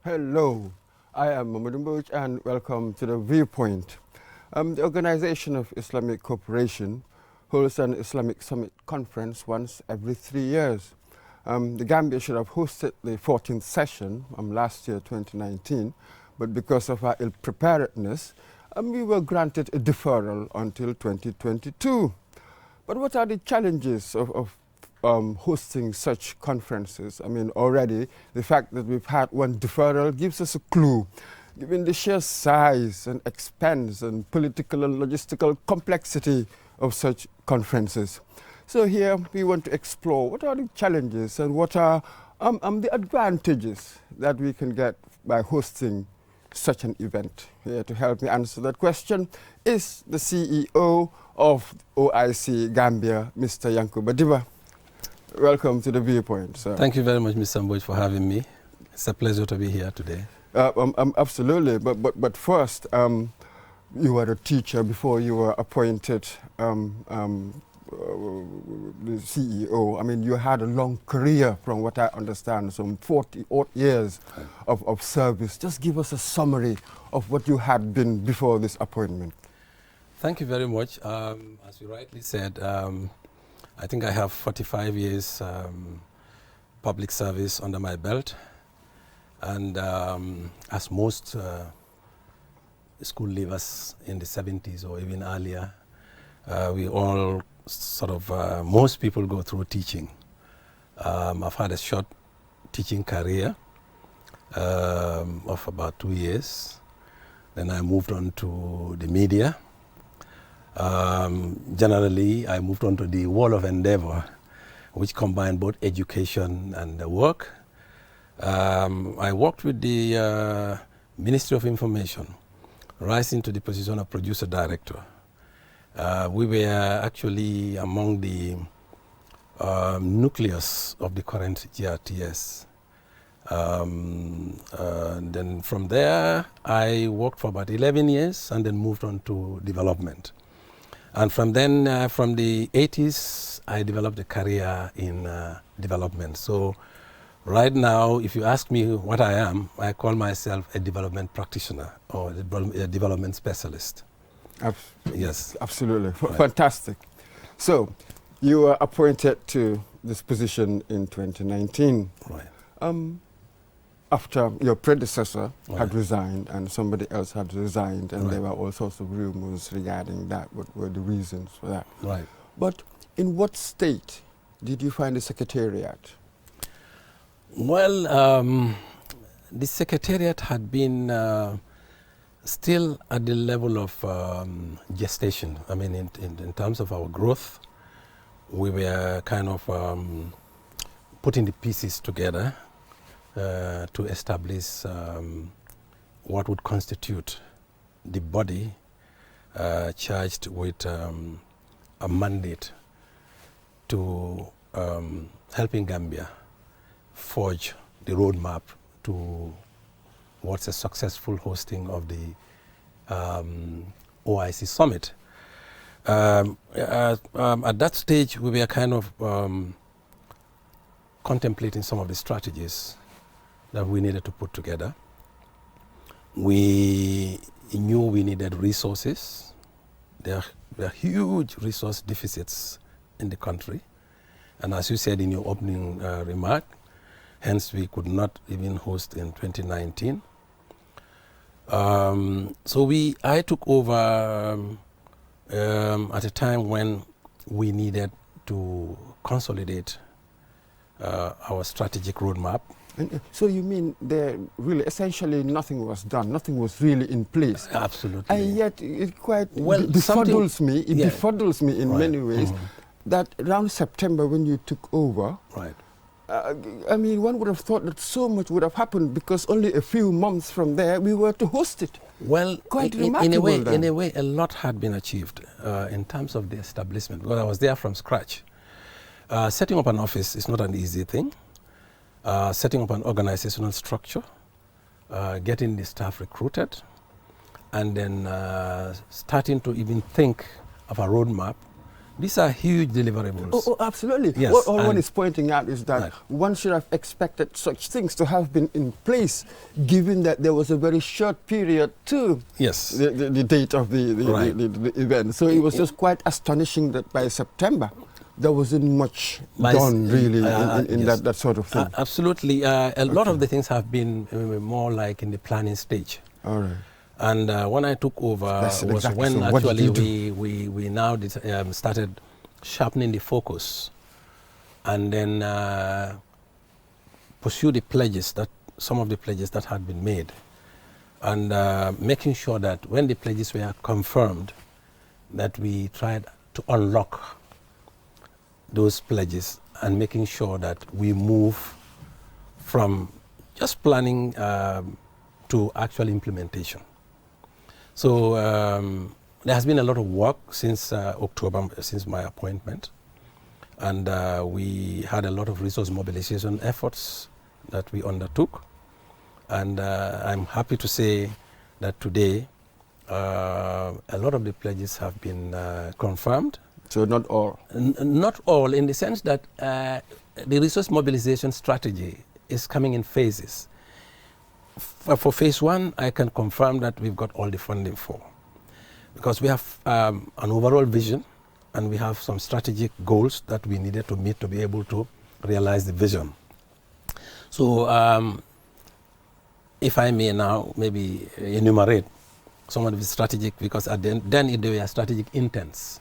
Hello, I am Mohamed Mbouch and welcome to the Viewpoint. The Organization of Islamic Cooperation holds an Islamic Summit conference once every 3 years. The Gambia should have hosted the 14th session last year, 2019, but because of our ill-preparedness, we were granted a deferral until 2022. But what are the challenges of hosting such conferences? I mean, already the fact that we've had one deferral gives us a clue, given the sheer size and expense and political and logistical complexity of such conferences. So here we want to explore what are the challenges and what are the advantages that we can get by hosting such an event. Here to help me answer that question is the CEO of OIC Gambia, Mr. Yankuba Diba. Welcome to the Viewpoint, sir. Thank you very much, Mr. Mbouch, for having me. It's a pleasure to be here today. Absolutely, but first, you were a teacher before you were appointed the CEO. I mean, you had a long career, from what I understand, some 40-odd years of service. Just give us a summary of what you had been before this appointment. Thank you very much. As you rightly said, I think I have 45 years public service under my belt. And as most school leavers in the 70s or even earlier, we all sort of, most people go through teaching. I've had a short teaching career of about 2 years. Then I moved on to the media. Generally, I moved on to the world of endeavor, which combined both education and work. I worked with the Ministry of Information, rising to the position of producer director. We were actually among the nucleus of the current GRTS. Then from there, I worked for about 11 years and then moved on to development. And from then, from the 80s, I developed a career in development. So right now, if you ask me what I am, I call myself a development practitioner or a development specialist. Yes. Absolutely. Right. Fantastic. So you were appointed to this position in 2019. Right. After your predecessor had resigned and somebody else had resigned, and there were all sorts of rumors regarding that. What were the reasons for that? Right. But in what state did you find the Secretariat? Well, the Secretariat had been still at the level of gestation. I mean, in terms of our growth, we were kind of putting the pieces together to establish what would constitute the body charged with a mandate to helping Gambia forge the roadmap to what's a successful hosting of the OIC Summit. At that stage, we were kind of contemplating some of the strategies that we needed to put together. We knew we needed resources. There are huge resource deficits in the country. And as you said in your opening remark, hence we could not even host in 2019. So I took over at a time when we needed to consolidate our strategic roadmap. And so you mean there really essentially nothing was done, nothing was really in place? Absolutely. And yet it quite befuddles me, befuddles me in many ways that around September when you took over, I mean, one would have thought that so much would have happened because only a few months from there we were to host it. Well, quite in a way, a lot had been achieved in terms of the establishment, because I was there from scratch. Setting up an office is not an easy thing. Setting up an organizational structure, getting the staff recruited, and then starting to even think of a roadmap These are huge deliverables. Oh, absolutely. Yes, What all one is pointing out is that right. one should have expected such things to have been in place, given that there was a very short period to Yes. the date of the event. So it was just quite astonishing that by September, there wasn't much done really in yes. that sort of thing. Absolutely. A lot of the things have been more like in the planning stage. All right. And when I took over was exactly. when So actually we now started sharpening the focus and then pursue the pledges that some of the pledges that had been made, and making sure that when the pledges were confirmed, that we tried to unlock those pledges and making sure that we move from just planning to actual implementation. So there has been a lot of work since October, since my appointment, and we had a lot of resource mobilization efforts that we undertook, and I'm happy to say that today a lot of the pledges have been confirmed. So not all? Not all, in the sense that the resource mobilization strategy is coming in phases. For phase one, I can confirm that we've got all the funding for, because we have an overall vision and we have some strategic goals that we needed to meet to be able to realize the vision. So if I may now maybe enumerate some of the strategic, because at then they were strategic intents.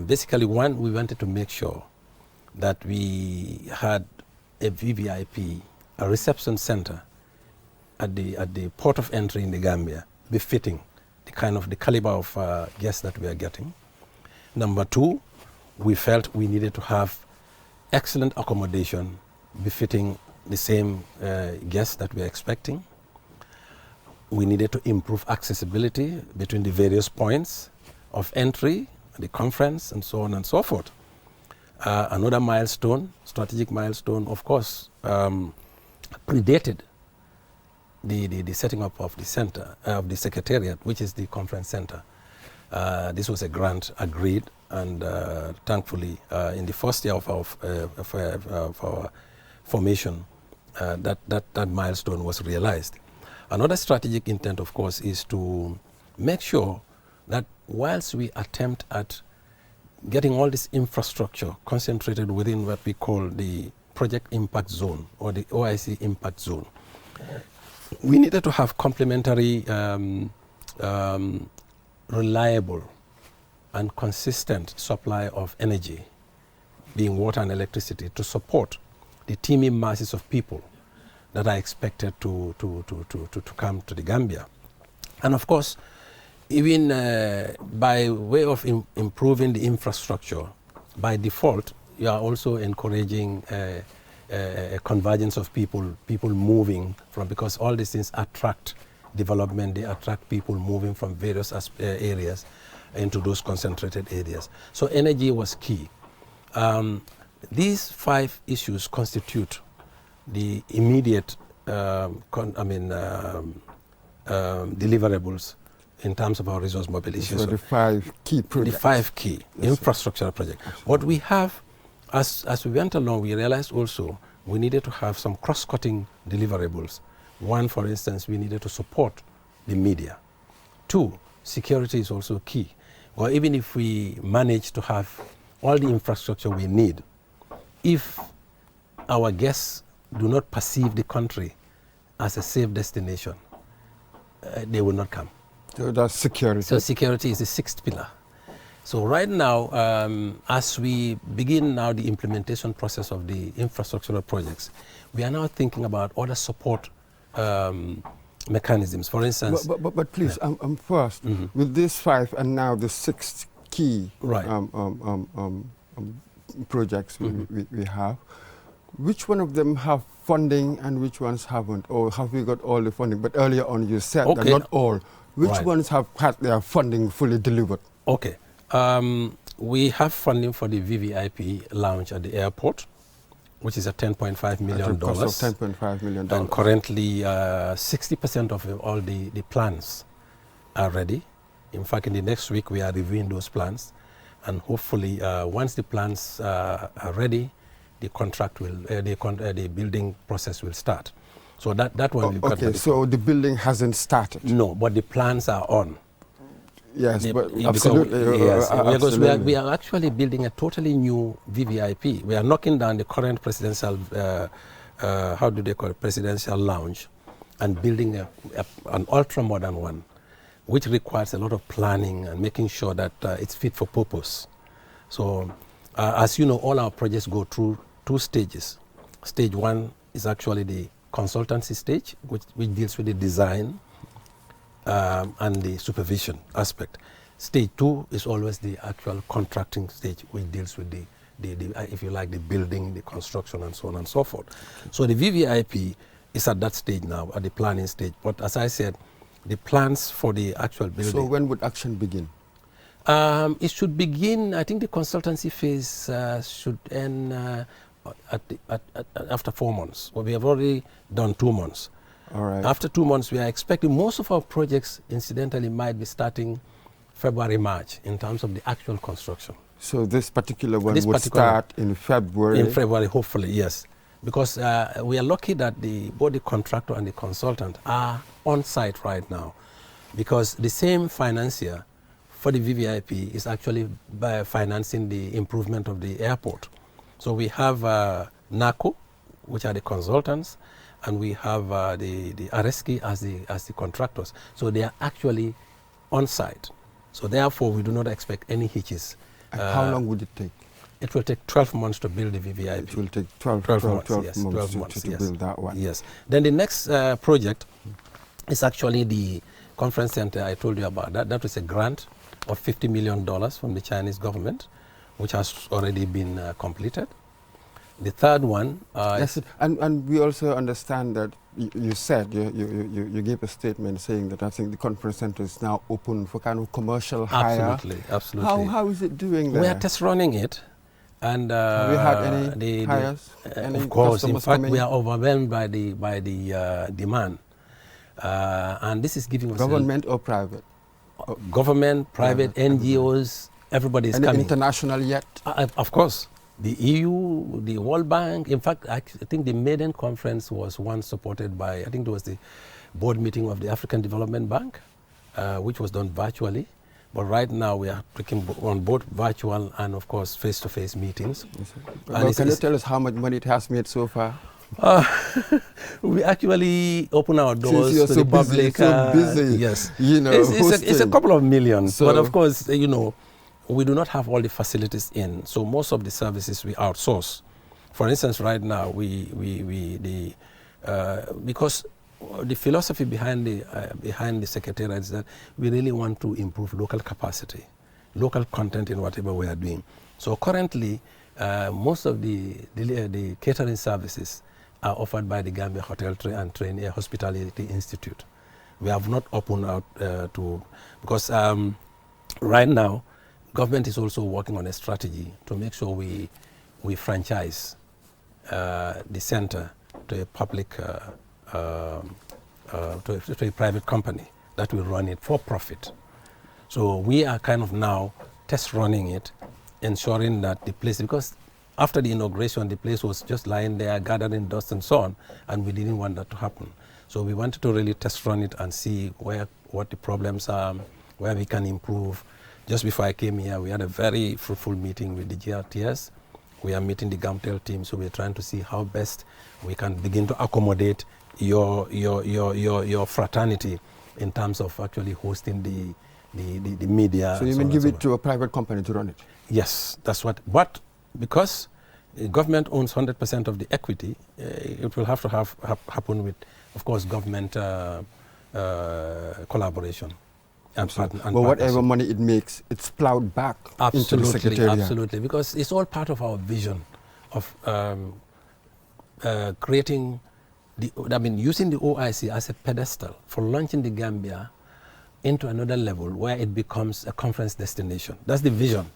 Basically, one, we wanted to make sure that we had a VVIP, a reception center at the port of entry in the Gambia, befitting the caliber of guests that we are getting. Number two, we felt we needed to have excellent accommodation befitting the same guests that we are expecting. We needed to improve accessibility between the various points of entry, the conference, and so on and so forth. Another milestone, strategic milestone, of course, predated the setting up of the center, of the Secretariat, which is the conference center. This was a grant agreed, and thankfully, in the first year of our formation, that milestone was realized. Another strategic intent, of course, is to make sure that whilst we attempt at getting all this infrastructure concentrated within what we call the Project Impact Zone or the OIC Impact Zone, we needed to have complementary, reliable and consistent supply of energy, being water and electricity, to support the teeming masses of people that are expected to come to the Gambia. And of course, even by way of improving the infrastructure, by default, you are also encouraging a convergence of people moving from, because all these things attract development, they attract people moving from various areas into those concentrated areas. So energy was key. These 5 issues constitute the immediate deliverables in terms of our resource mobilization. So the 5 key projects. The 5 key infrastructural projects. What we have, as we went along, we realized also we needed to have some cross-cutting deliverables. One, for instance, we needed to support the media. 2, security is also key. Well, even if we manage to have all the infrastructure we need, if our guests do not perceive the country as a safe destination, they will not come. So that's security. So security is the 6th pillar. So right now, as we begin now the implementation process of the infrastructural projects, we are now thinking about other support mechanisms. For instance... But please, first, with these 5 and now the 6th key projects we have, which one of them have funding and which ones haven't? Or have we got all the funding? But earlier on you said that not all. Which ones have had their funding fully delivered? Okay. We have funding for the VVIP lounge at the airport, which is at $10.5 million. Cost of $10.5 million. And currently 60% of all the plans are ready. In fact, in the next week we are reviewing those plans. and hopefully once the plans are ready, the contract will, the building process will start. So that one. Okay, so the building hasn't started. No, but the plans are on. Yes, but absolutely. Yes, absolutely. because we are actually building a totally new VVIP. We are knocking down the current presidential, how do they call it, presidential lounge, and building an ultra-modern one, which requires a lot of planning and making sure that it's fit for purpose. So, as you know, all our projects go through 2 stages. Stage 1 is actually the consultancy stage, which deals with the design and the supervision aspect. Stage 2 is always the actual contracting stage, which deals with the if you like, the building, the construction, and so on and so forth. So the VVIP is at that stage now, at the planning stage. But as I said, the plans for the actual building. So when would action begin? It should begin, I think the consultancy phase should end after 4 months. Well, we have already done 2 months. All right. After 2 months, we are expecting most of our projects, incidentally, might be starting February, March in terms of the actual construction. So this particular one would start in February? In February, hopefully, yes. Because we are lucky that both the contractor and the consultant are on site right now. Because the same financier for the VVIP is actually financing the improvement of the airport. So we have NACO, which are the consultants, and we have the RSK as the contractors. So they are actually on site. So therefore, we do not expect any hitches. And how long would it take? It will take 12 months to build the VVIP. It will take 12 months to build that one. Yes. Then the next project is actually the conference center I told you about. That was a grant of $50 million from the Chinese government, which has already been completed. The third one... yes, and we also understand that you said, you gave a statement saying that I think the conference center is now open for kind of commercial hire. Absolutely, absolutely. How is it doing there? We are test running it. And have you had any hires? Any of course, in fact, coming? we are overwhelmed by the demand. And this is giving us... Government or private? Government, private, NGOs, everybody is coming. International yet? Of course. The EU, the World Bank. In fact, I think the maiden conference was one supported by, I think it was the board meeting of the African Development Bank, which was done virtually. But right now we are taking on both virtual and, of course, face-to-face meetings. Well, can you tell us how much money it has made so far? We actually open our doors to the public. So busy, yes. You know, it's a couple of millions. So, but of course, you know, we do not have all the facilities in. So most of the services we outsource. For instance, right now, because the philosophy behind the Secretariat is that we really want to improve local capacity, local content in whatever we are doing. So currently, most of the catering services are offered by the Gambia Hotel and Train Hospitality Institute. We have not opened out because right now, government is also working on a strategy to make sure we franchise the center to a public, to a private company that will run it for profit. So we are kind of now test running it, ensuring that the place, because after the inauguration, the place was just lying there, gathering dust and so on, and we didn't want that to happen. So we wanted to really test run it and see what the problems are, where we can improve. Just before I came here, we had a very fruitful meeting with the GRTS. We are meeting the GAMTEL team, so we're trying to see how best we can begin to accommodate your fraternity in terms of actually hosting the media. So you mean give it to a private company to run it? Yes, that's what. But because the government owns 100% of the equity, it will have to happen with, of course, government collaboration. And but whatever money it makes, it's plowed back into the Secretariat. Absolutely, because it's all part of our vision of creating, using the OIC as a pedestal for launching the Gambia into another level where it becomes a conference destination. That's the vision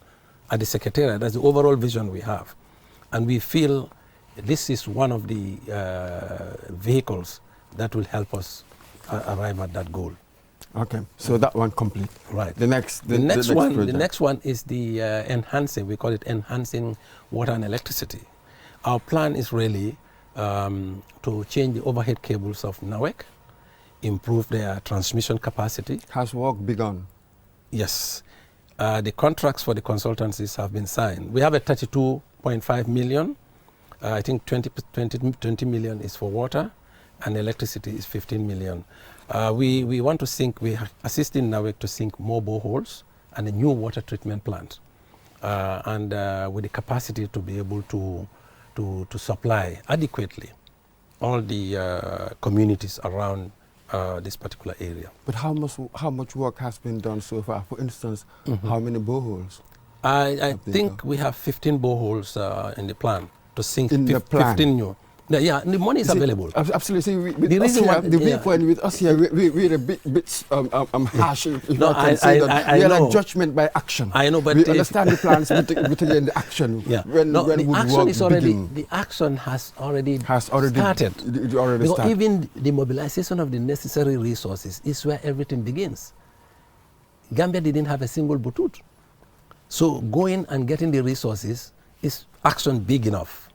at the Secretariat. That's the overall vision we have. And we feel this is one of the vehicles that will help us arrive at that goal. Okay, so that one complete. Right. The next The next one is the enhancing. We call it enhancing water and electricity. Our plan is really to change the overhead cables of NAWEC, improve their transmission capacity. Has work begun? Yes. The contracts for the consultancies have been signed. We have a 32.5 million. I think 20 million is for water, and electricity is 15 million. We want to sink, we are assisting NAWEC to sink more boreholes and a new water treatment plant, and with the capacity to be able to supply adequately all the communities around this particular area. But how much work has been done so far? For instance, how many boreholes? I think we have 15 boreholes in the plan to sink. In the plan? 15 new. Yeah, the money is available. Absolutely. The Viewpoint with us here, we're a bit harsh. If No, I can say that. We are like judgment by action. I know, but we understand the plans, but again, the action. Yeah. When the action is already. begin? The action has already started. It already because started. even the mobilization of the necessary resources is where everything begins. Gambia didn't have a single butut, so going and getting the resources is action big enough.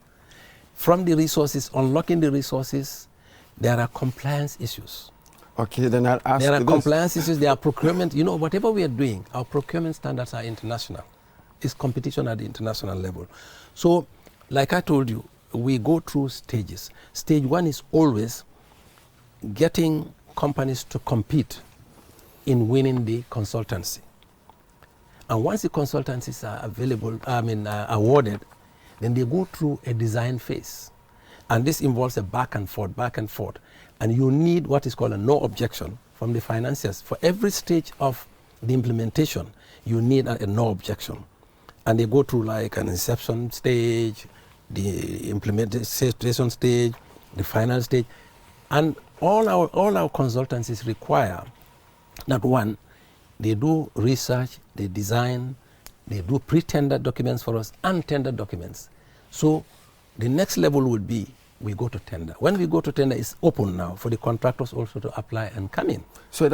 From the resources, unlocking the resources, there are compliance issues. Okay, then I'll ask you There are this. compliance issues, there are procurement. You know, whatever we are doing, our procurement standards are international. It's competition at the international level. So, like I told you, we go through stages. Stage one is always getting companies to compete in winning the consultancy. And once the consultancies are available, awarded, then they go through a design phase. And this involves a back and forth. And you need what is called a no objection from the financiers. For every stage of the implementation, you need a no objection. And they go through like an inception stage, the implementation stage, the final stage. And all our consultancies require that one, they do research, they design, they do pre-tender documents for us and tender documents. So the next level would be we go to tender. When we go to tender, it's open now for the contractors also to apply and come in. So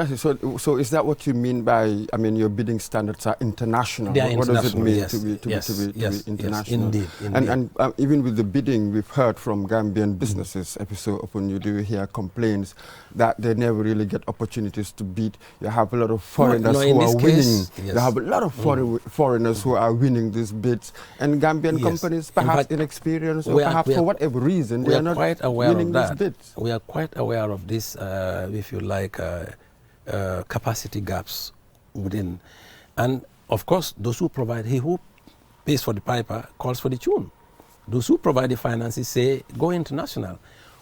so is that what you mean by, your bidding standards are international? They are what does it mean yes. to be international? Yes, indeed. And even with the bidding, we've heard from Gambian businesses, episode upon you do hear complaints that they never really get opportunities to bid. You have a lot of foreigners who are winning. Yes. You have a lot of foreigners who are winning these bids. And Gambian companies, perhaps inexperienced or perhaps for whatever reason, they are not quite aware winning of that. these bids. We are quite aware of this, if you like, capacity gaps within. And of course, those who provide, he who pays for the piper calls for the tune. Those who provide the finances say, go international.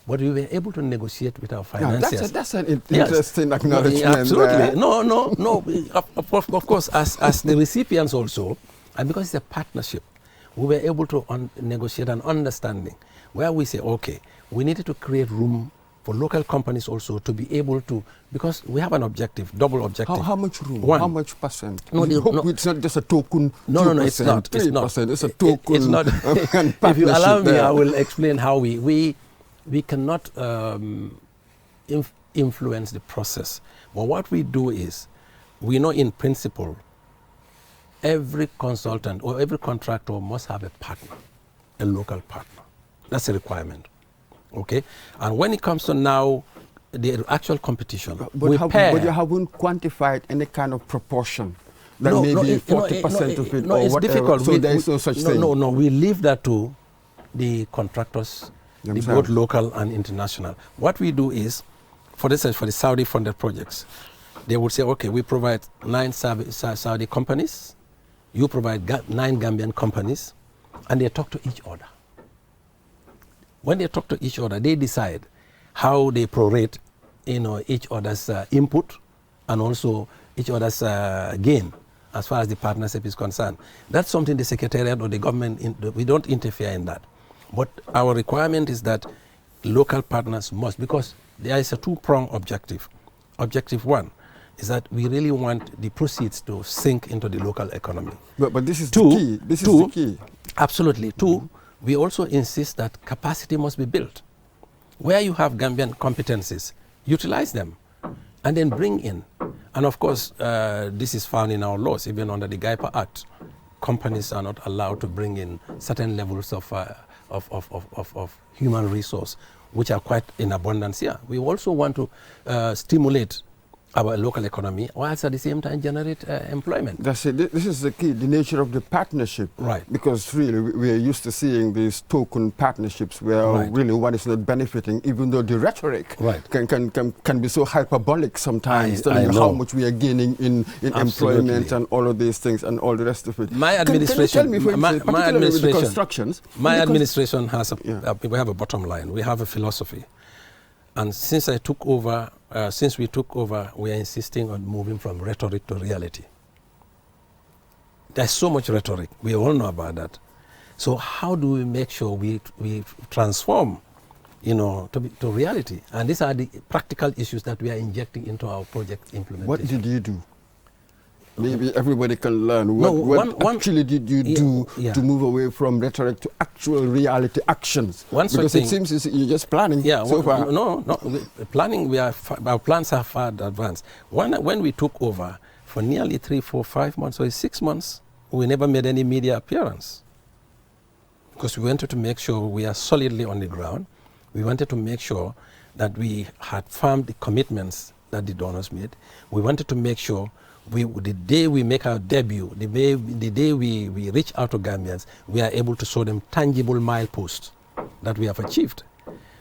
But we were able to negotiate with our financiers. That's an interesting acknowledgement. Absolutely. No. Of course, as the recipients also, and because it's a partnership, we were able to negotiate an understanding where we say, okay, we needed to create room for local companies also to be able to, because we have an objective, double objective. How much room? One. How much percent? No, it's not just a token. No, it's not. 3%. It's a token. It's not. If you allow me, I will explain how we cannot influence the process. But what we do is, we know in principle, every consultant or every contractor must have a partner, a local partner. That's a requirement. Okay? And when it comes to now the actual competition, but you haven't quantified any kind of proportion. That maybe 40% of it or it's whatever. difficult. So there is no such thing. No, we leave that to the contractors, both local and international. What we do is, for instance, for the Saudi-funded projects, they would say, okay, we provide 9 Saudi companies, you provide 9 Gambian companies, and they talk to each other. When they talk to each other, they decide how they prorate, each other's input and also each other's gain as far as the partnership is concerned. That's something the Secretariat or the government, we don't interfere in that. But our requirement is that local partners must, because there is a two-pronged objective. Objective one is that we really want the proceeds to sink into the local economy. But this is the key. This is the key. Absolutely. Two, we also insist that capacity must be built. Where you have Gambian competencies, utilize them and then bring in. And of course, this is found in our laws, even under the GIPA Act. Companies are not allowed to bring in certain levels of human resource, which are quite in abundance here. We also want to stimulate our local economy, whilst at the same time generate employment. That's it. This is the key, the nature of the partnership. Right. Because really, we are used to seeing these token partnerships where really one is not benefiting, even though the rhetoric can be so hyperbolic sometimes, telling you how much we are gaining in employment and all of these things and all the rest of it. My administration, can you tell me, for instance, particularly with the constructions, my administration has we have a bottom line. We have a philosophy. And since I took over, since we took over, we are insisting on moving from rhetoric to reality. There's so much rhetoric. We all know about that. So how do we make sure we transform, to reality? And these are the practical issues that we are injecting into our project implementation. What did you do? Maybe everybody can learn. What actually did you do to move away from rhetoric to actual reality actions? Because it seems you're just planning so far. No. Planning, our plans are far advanced. When we took over, for nearly 3, 4, 5 months or 6 months, we never made any media appearance. Because we wanted to make sure we are solidly on the ground. We wanted to make sure that we had firmed the commitments that the donors made. We wanted to make sure the day we make our debut, the day we reach out to Gambians, we are able to show them tangible mileposts that we have achieved.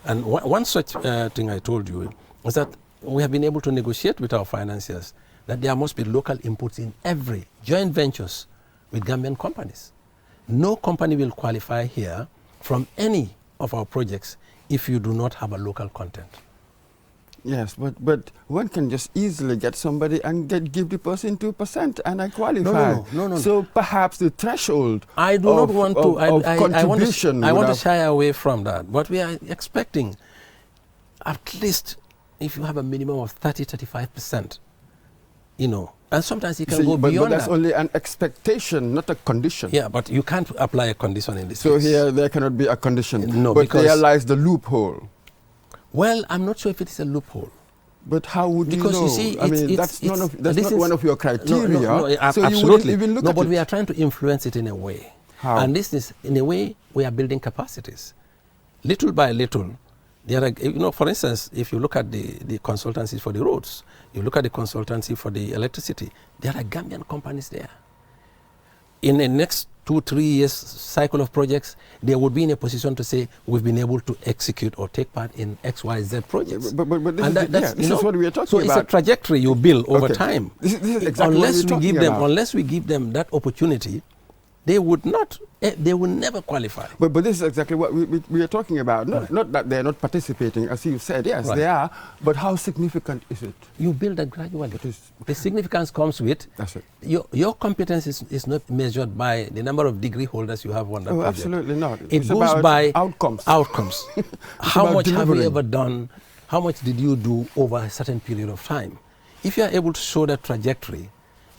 And one such thing I told you is that we have been able to negotiate with our financiers that there must be local inputs in every joint ventures with Gambian companies. No company will qualify here from any of our projects if you do not have a local content. Yes, but one can just easily get somebody and give the person 2% and I qualify. No. So perhaps the threshold I do not want to. I want to shy away from that. But we are expecting at least if you have a minimum of 35%, and sometimes you can go beyond that. But that's only an expectation, not a condition. Yeah, but you can't apply a condition in this So case. here there cannot be a condition. No, but there lies the loophole. Well, I'm not sure if it is a loophole. But how would you know? Because you see, I mean, that's not one of your criteria. No, so absolutely. You wouldn't even look at but it. we are trying to influence it in a way. How? And this is, in a way, we are building capacities. Little by little, there are, for instance, if you look at the consultancy for the roads, you look at the consultancy for the electricity, there are Gambian companies there. In the next 2-3 years cycle of projects, they would be in a position to say, we've been able to execute or take part in XYZ projects. But this is what we are talking about. So it's a trajectory you build over time. This is exactly what we're talking about. Unless we give them that opportunity, they will never qualify. But this is exactly what we are talking about. Not that they're not participating, as you said. Yes, they are. But how significant is it? You build that gradually. The significance comes with your competence is not measured by the number of degree holders you have on that project. Absolutely not. It goes by outcomes. How much have you ever done? How much did you do over a certain period of time? If you are able to show that trajectory,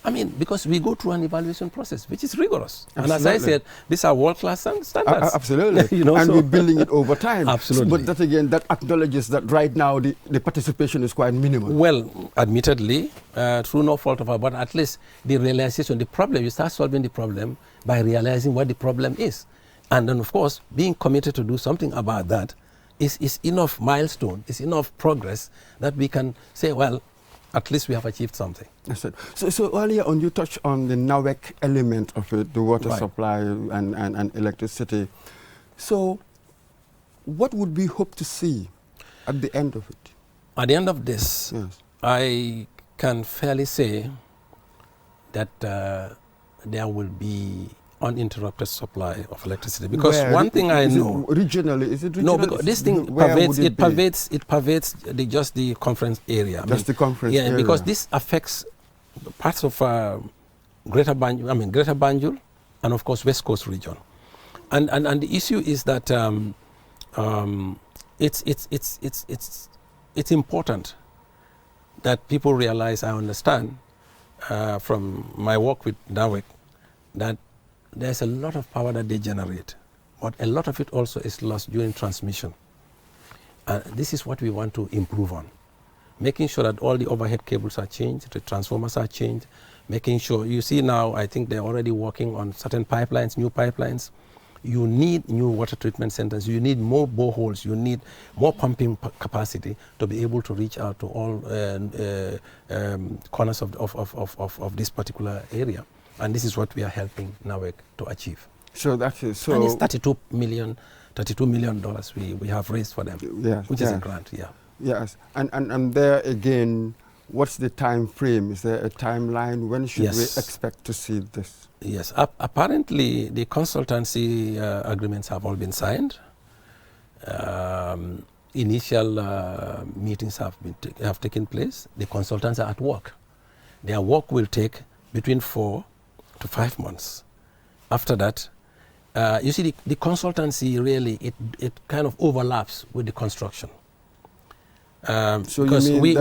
I mean, because we go through an evaluation process, which is rigorous. Absolutely. And as I said, these are world-class standards. Absolutely. And we're building it over time. Absolutely. But that again, that acknowledges that right now the participation is quite minimal. Well, admittedly, through no fault of ours, but at least the realization, the problem, you start solving the problem by realizing what the problem is. And then, of course, being committed to do something about that is enough milestone, is enough progress that we can say, well, at least we have achieved something. That's it. So earlier on, you touched on the NAWEC element of it, the water supply and electricity. So what would we hope to see at the end of it? At the end of this, I can fairly say that there will be uninterrupted supply of electricity, because one thing I know regionally, is it regional? No, because this thing pervades just the conference area. The conference area. Because this affects parts of Greater Banjul, and of course West Coast region. And the issue is that it's important that people realize, I understand from my work with NAWEC, that there's a lot of power that they generate, but a lot of it also is lost during transmission. This is what we want to improve on. making sure that all the overhead cables are changed, the transformers are changed, making sure, you see now, I think they're already working on certain pipelines, new pipelines. You need new water treatment centers, you need more boreholes, you need more pumping capacity to be able to reach out to all corners of this particular area. And this is what we are helping NAWEC to achieve. So that is so. And it's $32 million we have raised for them, yes, which is a grant, yeah. Yes, and there again, what's the time frame? Is there a timeline? When should we expect to see this? Yes, apparently the consultancy agreements have all been signed. Initial meetings have taken place. The consultants are at work. Their work will take between 4 to 5 months. After that, you see, the consultancy really, it kind of overlaps with the construction. So because you mean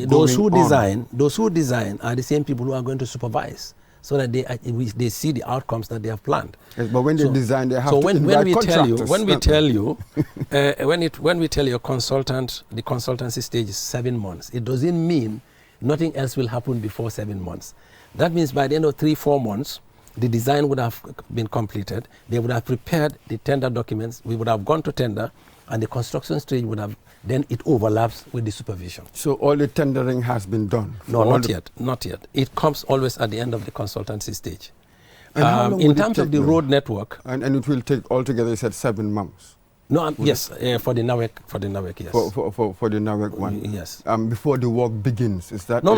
those who design are the same people who are going to supervise, so that they see the outcomes that they have planned. Yes, but when they design, they have to invite contractors. When we tell you consultant, the consultancy stage is 7 months. It doesn't mean nothing else will happen before 7 months. That means by the end of 3-4 months, the design would have been completed. They would have prepared the tender documents. We would have gone to tender, and the construction stage would have, then it overlaps with the supervision. So all the tendering has been done? No, not yet. It comes always at the end of the consultancy stage. And in terms of the road network. And it will take altogether, you said 7 months? No, yes, for the NAWEC, yes. For the NAWEC one? Yes. Before the work begins, is that? No.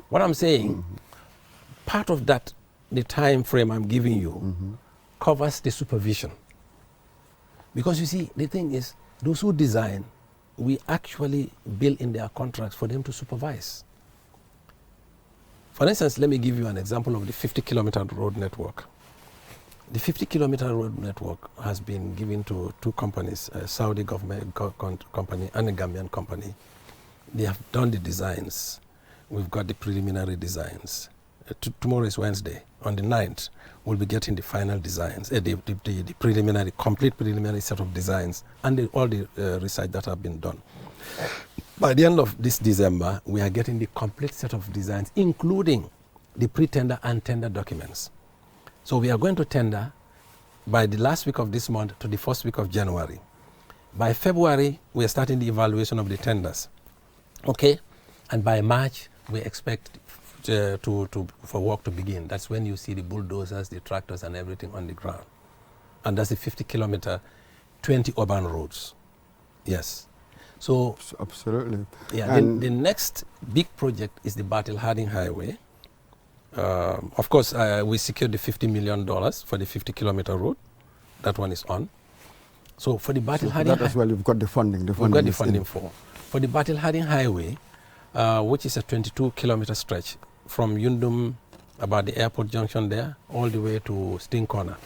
What I'm saying, part of that, the time frame I'm giving you, covers the supervision. Because you see, the thing is, those who design, we actually build in their contracts for them to supervise. For instance, let me give you an example of the 50-kilometer road network. The 50-kilometer road network has been given to 2 companies, a Saudi government company and a Gambian company. They have done the designs. We've got the preliminary designs. Tomorrow is Wednesday. On the 9th, we'll be getting the final designs, the complete preliminary set of designs, and all the research that have been done. By the end of this December, we are getting the complete set of designs, including the pre-tender and tender documents. So we are going to tender by the last week of this month to the first week of January. By February, we are starting the evaluation of the tenders. Okay? And by March, we expect for work to begin. That's when you see the bulldozers, the tractors, and everything on the ground. And that's the 50-kilometer, 20 urban roads. Yes. So absolutely. Yeah. The next big project is the Battle Harding Highway. Of course, we secured the $50 million for the 50-kilometer road. That one is on. So for the Battle Harding, that as well, you've got the funding. We've got the funding for the Battle Harding Highway, which is a 22-kilometer stretch from Yundum, about the airport junction there, all the way to Sting Corner.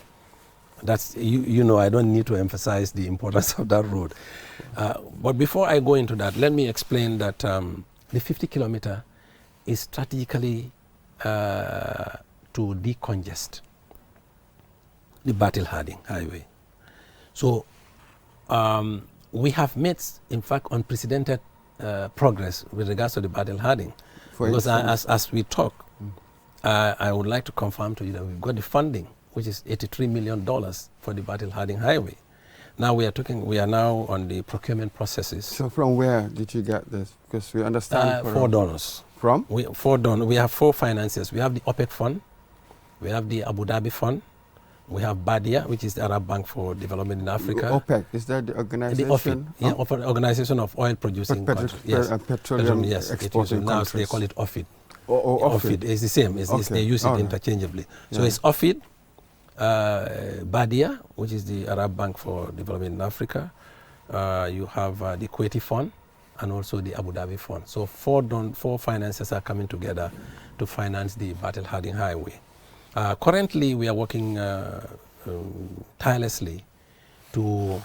That's, you know, I don't need to emphasize the importance of that road. But before I go into that, let me explain that the 50-kilometer is strategically to decongest the Battle Harding Highway. So we have made, in fact, unprecedented progress with regards to the Battle Harding. Because as we talk, I would like to confirm to you that we've got the funding, which is $83 million for the Battle Harding Highway. Now we are now on the procurement processes. So from where did you get this? Because we understand 4 donors. From? 4 donors. We have 4 financiers. We have the OPEC fund, we have the Abu Dhabi fund, we have BADIA, which is the Arab Bank for Development in Africa. OPEC, is that the organization? The OPEC, Organization of Oil Producing Countries. Yes. Petroleum exporting now countries. they call it OFID. OFID. It's the same. They use it interchangeably. So it's OFID, BADIA, which is the Arab Bank for Development in Africa. You have the Kuwaiti Fund and also the Abu Dhabi Fund. So 4 financiers are coming together to finance the Battle Harding Highway. Currently, we are working tirelessly to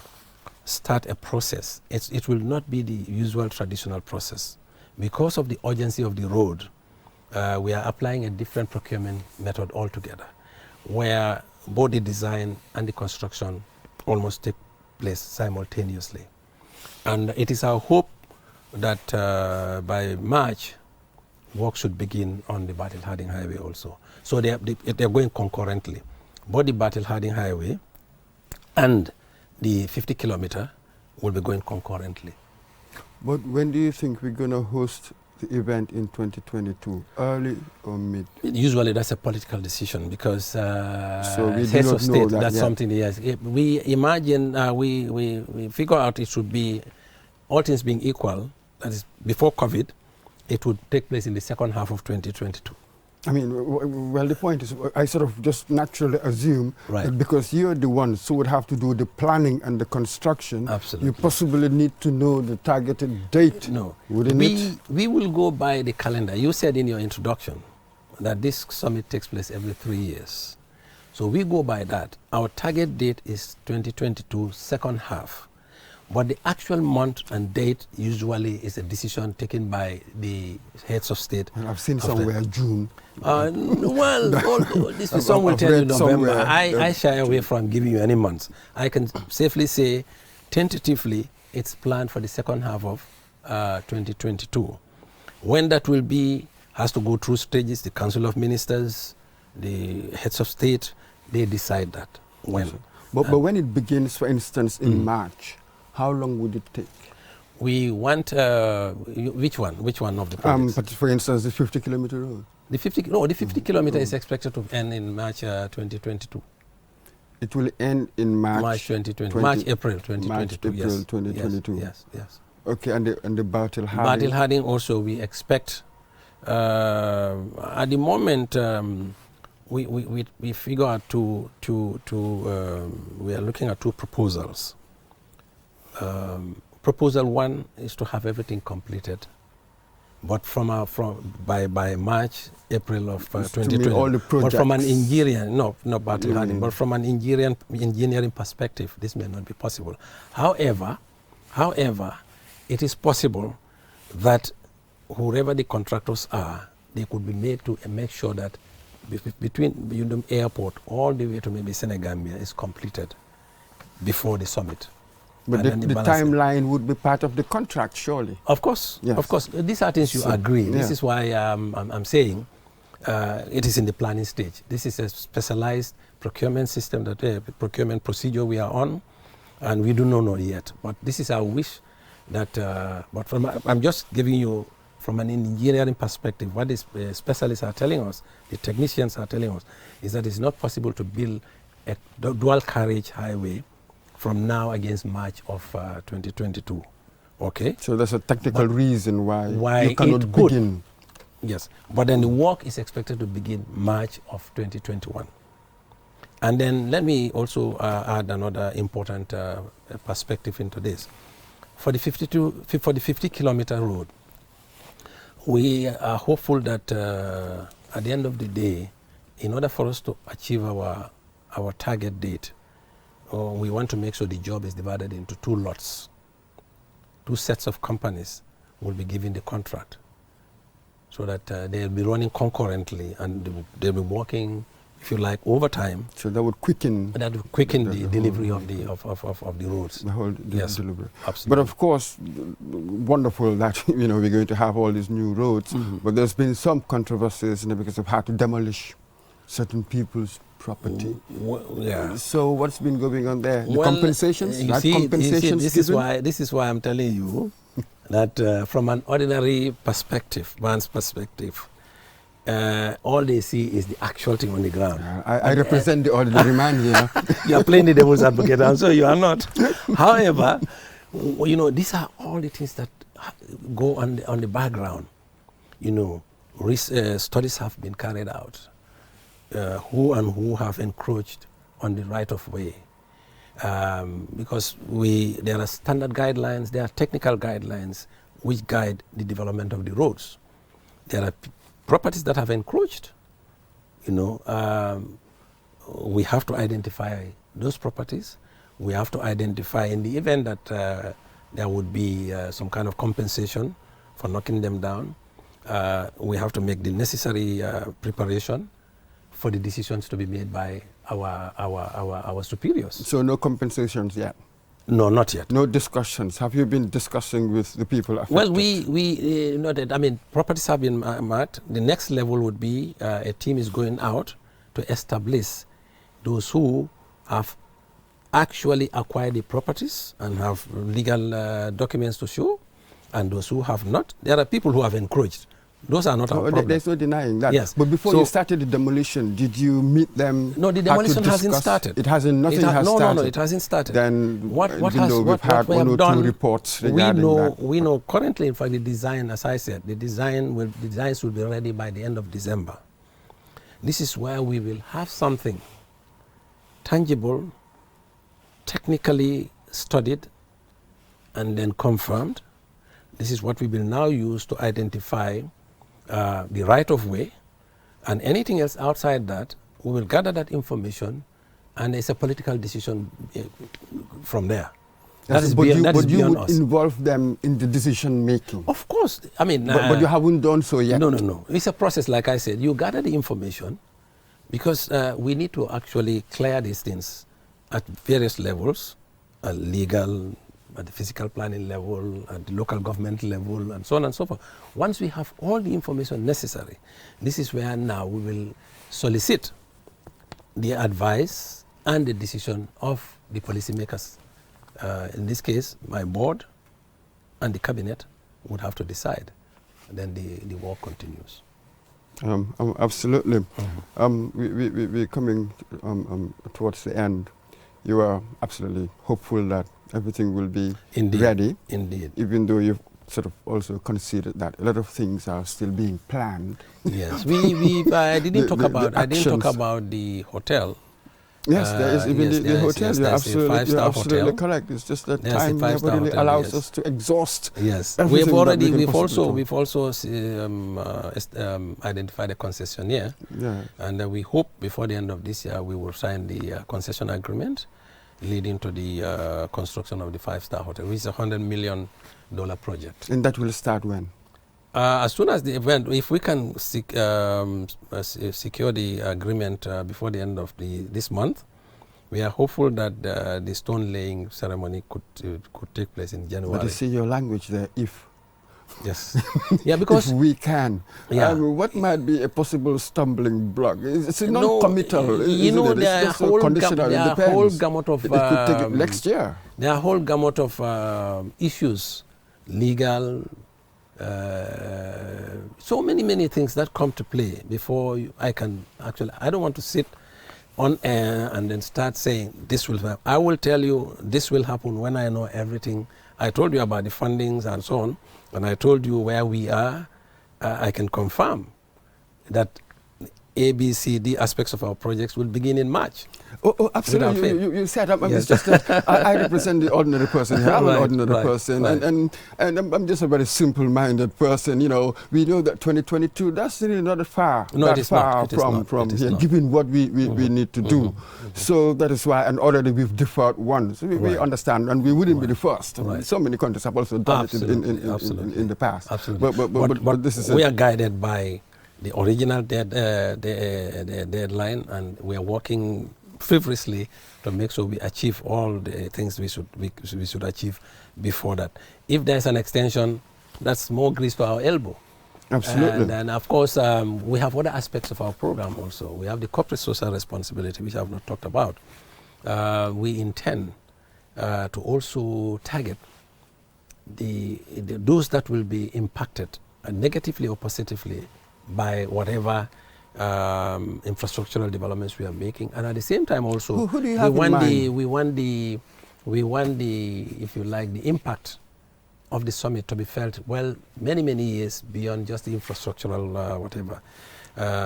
start a process. It will not be the usual traditional process. Because of the urgency of the road, we are applying a different procurement method altogether, where both the design and the construction almost take place simultaneously. And it is our hope that by March, work should begin on the Battle Harding Highway also. So they're going concurrently. Both the Battle Harding Highway and the 50-kilometer will be going concurrently. But when do you think we're going to host the event in 2022, early or mid? Usually that's a political decision because so we heads do of not know state, that's yet. something, yes. We imagine, we figure out it should be, all things being equal, that is before COVID, it would take place in the second half of 2022. I mean, well, the point is, I sort of just naturally assume that because you're the ones who would have to do the planning and the construction, absolutely, you possibly need to know the targeted date. No, wouldn't it? We will go by the calendar. You said in your introduction that this summit takes place every 3 years. So we go by that. Our target date is 2022, second half. But the actual month and date usually is a decision taken by the heads of state. Well, I've seen somewhere June. Some will tell you November. I shy away from giving you any months. I can safely say, tentatively, it's planned for the second half of 2022. When that will be has to go through stages. The Council of Ministers, the heads of state, they decide that when. But when it begins, for instance, in March, how long would it take? We want which one of the projects? But for instance, the 50-kilometer road. The 50 kilometer is expected to end in March 2022. It will end in March. April 2022. March, April 2022. Yes. Okay, and the Battle Harding. Battle Harding also we expect. At the moment, we figure out we are looking at two proposals. Proposal one is to have everything completed, but by March, April of 2020. All the projects. But from an engineering, not Battle Harding, but from an engineering perspective, this may not be possible. However, it is possible that whoever the contractors are, they could be made to make sure that between Yundum Airport all the way to maybe Senegambia is completed before the summit. But the timeline would be part of the contract, surely. Of course, yes. Of course. These are things you agree. Yeah. This is why I'm saying it is in the planning stage. This is a specialized procurement system, procurement procedure we are on, and we do not know yet. But this is our wish that, I'm just giving you from an engineering perspective, what the specialists are telling us, the technicians are telling us, is that it's not possible to build a dual carriage highway from now against March of 2022. Okay? So there's a technical reason why you cannot begin. Yes. But then the work is expected to begin March of 2021. And then let me also add another important perspective into this. For the 50-kilometer road, we are hopeful that at the end of the day, in order for us to achieve our target date, we want to make sure the job is divided into two lots. Two sets of companies will be given the contract so that they'll be running concurrently and they'll be working, if you like, overtime. So that would quicken. That would quicken the delivery of the roads. The whole yes, delivery. Absolutely. But of course, wonderful that we're going to have all these new roads. But there's been some controversies because of how to demolish certain people's property. Yeah. So what's been going on there? The well, compensations? This is why I'm telling you that from an ordinary perspective, man's perspective, all they see is the actual thing on the ground. I represent the ordinary man here. You are playing the devil's advocate, and so you are not. However, these are all the things that go on the background. Studies have been carried out. Who have encroached on the right of way. Because there are standard guidelines, there are technical guidelines which guide the development of the roads. There are properties that have encroached. We have to identify those properties. We have to identify, in the event that there would be some kind of compensation for knocking them down, we have to make the necessary preparation for the decisions to be made by our superiors. So no compensations yet? No, not yet. No discussions. Have you been discussing with the people affected? Well, we know that, I mean, properties have been marked. The next level would be a team is going out to establish those who have actually acquired the properties and have legal documents to show, and those who have not. There are people who have encroached. Those are not our problem. There's no denying that. Yes. But before you started the demolition, did you meet them? No, the demolition hasn't started. It hasn't. Nothing has started. No, it hasn't started. Then what we've we had one or two reports regarding that. We know currently, in fact, the design, as I said, the designs will be ready by the end of December. This is where we will have something tangible, technically studied, and then confirmed. This is what we will now use to identify the right of way, and anything else outside that, we will gather that information, and it's a political decision from there. That is beyond us. But you would involve them in the decision making? Of course. I mean, but you haven't done so yet? No. It's a process, like I said. You gather the information, because we need to actually clear these things at various levels, legal, at the physical planning level, at the local government level, and so on and so forth. Once we have all the information necessary, this is where now we will solicit the advice and the decision of the policymakers. In this case, my board and the cabinet would have to decide, and then the work continues. Absolutely. We're coming towards the end. You are absolutely hopeful that everything will be ready. Indeed. Even though you've sort of also considered that a lot of things are still being planned. Yes, I didn't talk about the hotel. Yes, there is even the hotel. Yes, you're absolutely hotel. correct. It's just that There's time never really allows us to exhaust. Yes, we've also identified a concessionaire, and we hope before the end of this year we will sign the concession agreement leading to the construction of the 5-star hotel, which is $100 million project. And that will start when? As soon as the event, if we can secure the agreement before the end of this month, we are hopeful that the stone laying ceremony could take place in January. But you see your language there, if. Yes. Yeah, because if we can. Yeah. What might be a possible stumbling block? It's non-committal. There are a whole gamut of. It could take it next year. There are a whole gamut of issues, legal. So many things that come to play before I can actually. I don't want to sit on air and then start saying this will happen. I will tell you this will happen when I know everything. I told you about the fundings and so on, and I told you where we are. I can confirm that A, B, C, D aspects of our projects will begin in March. Oh, absolutely. You said, it's just that I represent the ordinary person here. I'm an ordinary person, and I'm just a very simple-minded person. You know, we know that 2022, that's really not far, from here, given what we need to do. So that is why, and already we've deferred one. So we understand, and we wouldn't be the first. So many countries have also done it in the past. Absolutely. But this is we are guided by the original deadline, and we are working feverishly to make sure we achieve all the things we should achieve before that. If there's an extension, that's more grease to our elbow. Absolutely. And of course, we have other aspects of our program also. We have the corporate social responsibility, which I have not talked about. We intend to also target those that will be impacted negatively or positively by whatever infrastructural developments we are making, and at the same time also who do you have in mind? we want the if you like the impact of the summit to be felt many years beyond just the infrastructural whatever.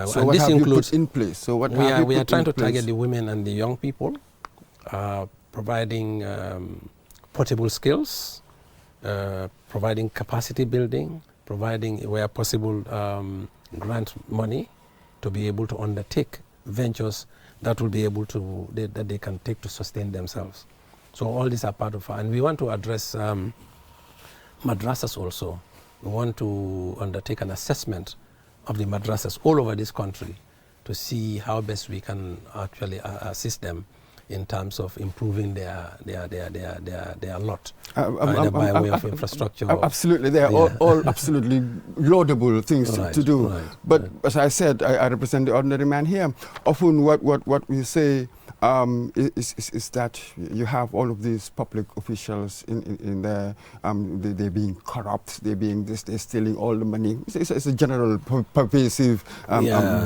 So what have you put in place? So what we are trying to target the women and the young people, providing portable skills, providing capacity building, providing where possible grant money to be able to undertake ventures that will be able to that they can take to sustain themselves. So all these are part of, and we want to address madrasas also. We want to undertake an assessment of the madrasas all over this country to see how best we can actually assist them in terms of improving their lot, either by way of infrastructure. Absolutely, they are all absolutely laudable things to do. Right, but as I said, I represent the ordinary man here. Often what we say is that you have all of these public officials in there, they're being corrupt, they're stealing all the money. It's a general pervasive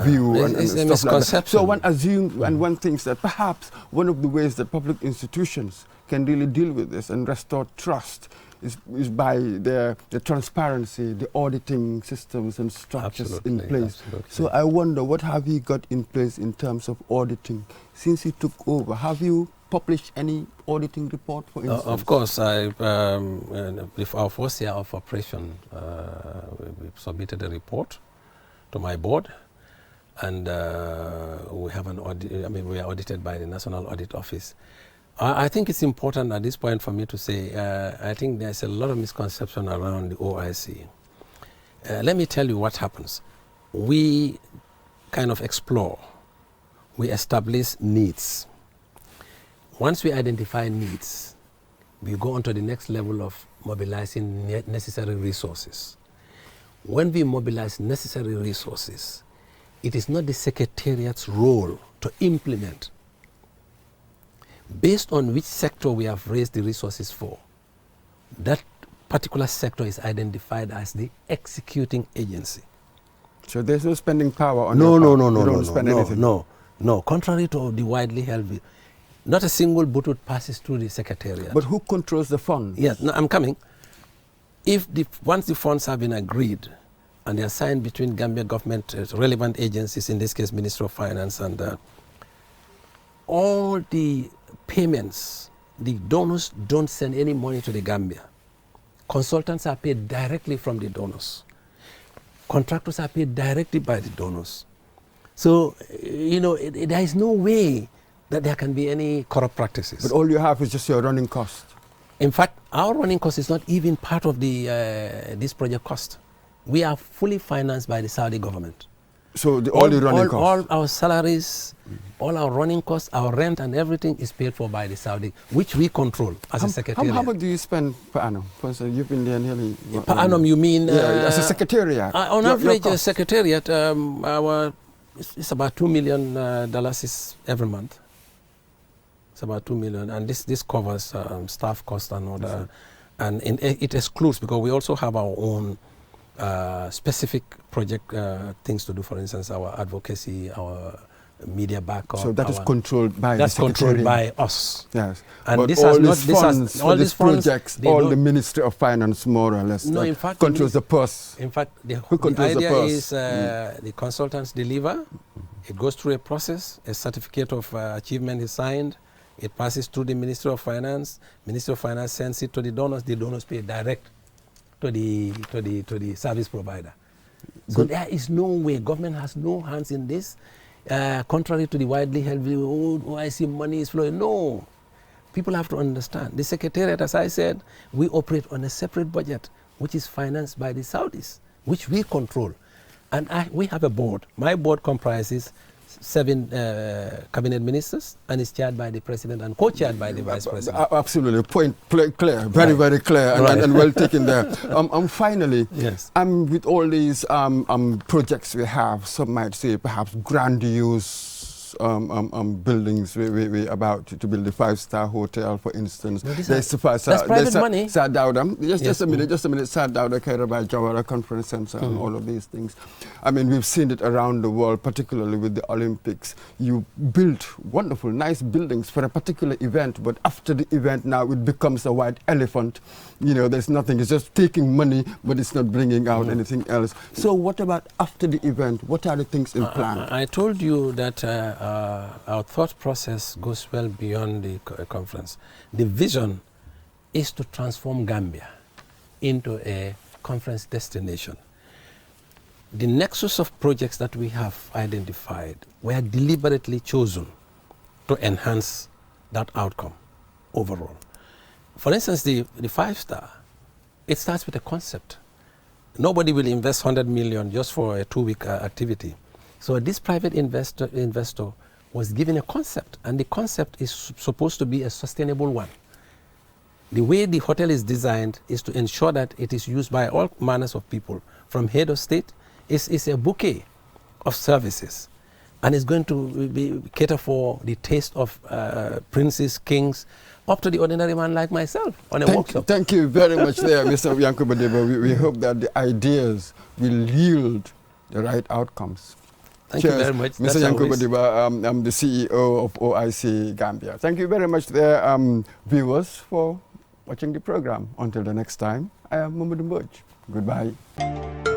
view. It's a misconception. Like so one assumes and one thinks that perhaps one of the ways that public institutions can really deal with this and restore trust is by the transparency, the auditing systems and structures in place. Absolutely. So I wonder, what have you got in place in terms of auditing since you took over? Have you published any auditing report, for instance? Of course, with our first year of operation, we submitted a report to my board, and we have an audit. I mean, we are audited by the National Audit Office. I think it's important at this point for me to say, I think there's a lot of misconception around the OIC. Let me tell you what happens. We kind of explore. We establish needs. Once we identify needs, we go on to the next level of mobilizing necessary resources. When we mobilize necessary resources, it is not the Secretariat's role to implement. Based on which sector we have raised the resources for, that particular sector is identified as the executing agency. So there's no spending power on No. Contrary to the widely held view, not a single butut passes through the Secretariat. But who controls the funds? Yes, no, I'm coming. Once the funds have been agreed and they are signed between Gambia government relevant agencies, in this case Ministry of Finance, and all the payments, the donors don't send any money to the Gambia. Consultants are paid directly from the donors. Contractors are paid directly by the donors. So, there is no way that there can be any corrupt practices. But all you have is just your running cost. In fact, our running cost is not even part of this project cost. We are fully financed by the Saudi government. So all the running costs? All our salaries, all our running costs, our rent and everything is paid for by the Saudi, which we control as a Secretariat. How much do you spend per annum? For instance, you've been there nearly... Per annum, you mean... as a Secretariat? On average, a Secretariat, it's about $2 million is every month. It's about $2 million, and this covers staff costs and all that. And it excludes, because we also have our own specific project things to do. For instance, our advocacy, our media backup. So that is controlled by the Secretariat? That's controlled by us. Yes. And but this all has these funds for these projects, all the Ministry of Finance more or less in fact, controls the purse. In fact, the idea is the consultants deliver, it goes through a process, a certificate of achievement is signed, it passes through the Ministry of Finance. Ministry of Finance sends it to the donors pay direct to the service provider. So there is no way, government has no hands in this, contrary to the widely held view, I see money is flowing. No, people have to understand. The Secretariat, as I said, we operate on a separate budget, which is financed by the Saudis, which we control. And we have a board. My board comprises 7 cabinet ministers and is chaired by the president and co-chaired by the vice president. Absolutely, point clear, very clear, and well taken there. Finally, yes. With all these projects we have, some might say perhaps grandiose buildings. We're about to build a 5-star hotel, for instance. No, that's private money. Just a minute. Sadauda, Kairabai Jawara Conference Center, and all of these things. I mean, we've seen it around the world, particularly with the Olympics. You build wonderful, nice buildings for a particular event, but after the event now it becomes a white elephant. There's nothing. It's just taking money, but it's not bringing out anything else. So what about after the event? What are the things in plan? I told you that our thought process goes well beyond the conference. The vision is to transform Gambia into a conference destination. The nexus of projects that we have identified were deliberately chosen to enhance that outcome overall. For instance, the 5-star, it starts with a concept. Nobody will invest 100 million just for a 2-week activity. So this private investor was given a concept, and the concept is supposed to be a sustainable one. The way the hotel is designed is to ensure that it is used by all manners of people. From head of state, it's a bouquet of services, and it's going to cater for the taste of princes, kings, up to the ordinary man like myself on a workshop. Thank you very much there, Mr. Yankuba Debo. We hope that the ideas will yield the right outcomes. Thank you very much. Mr. Yankuba Debo, I'm the CEO of OIC Gambia. Thank you very much there, viewers, for watching the program. Until the next time, I am Mamadou Mbodj. Goodbye.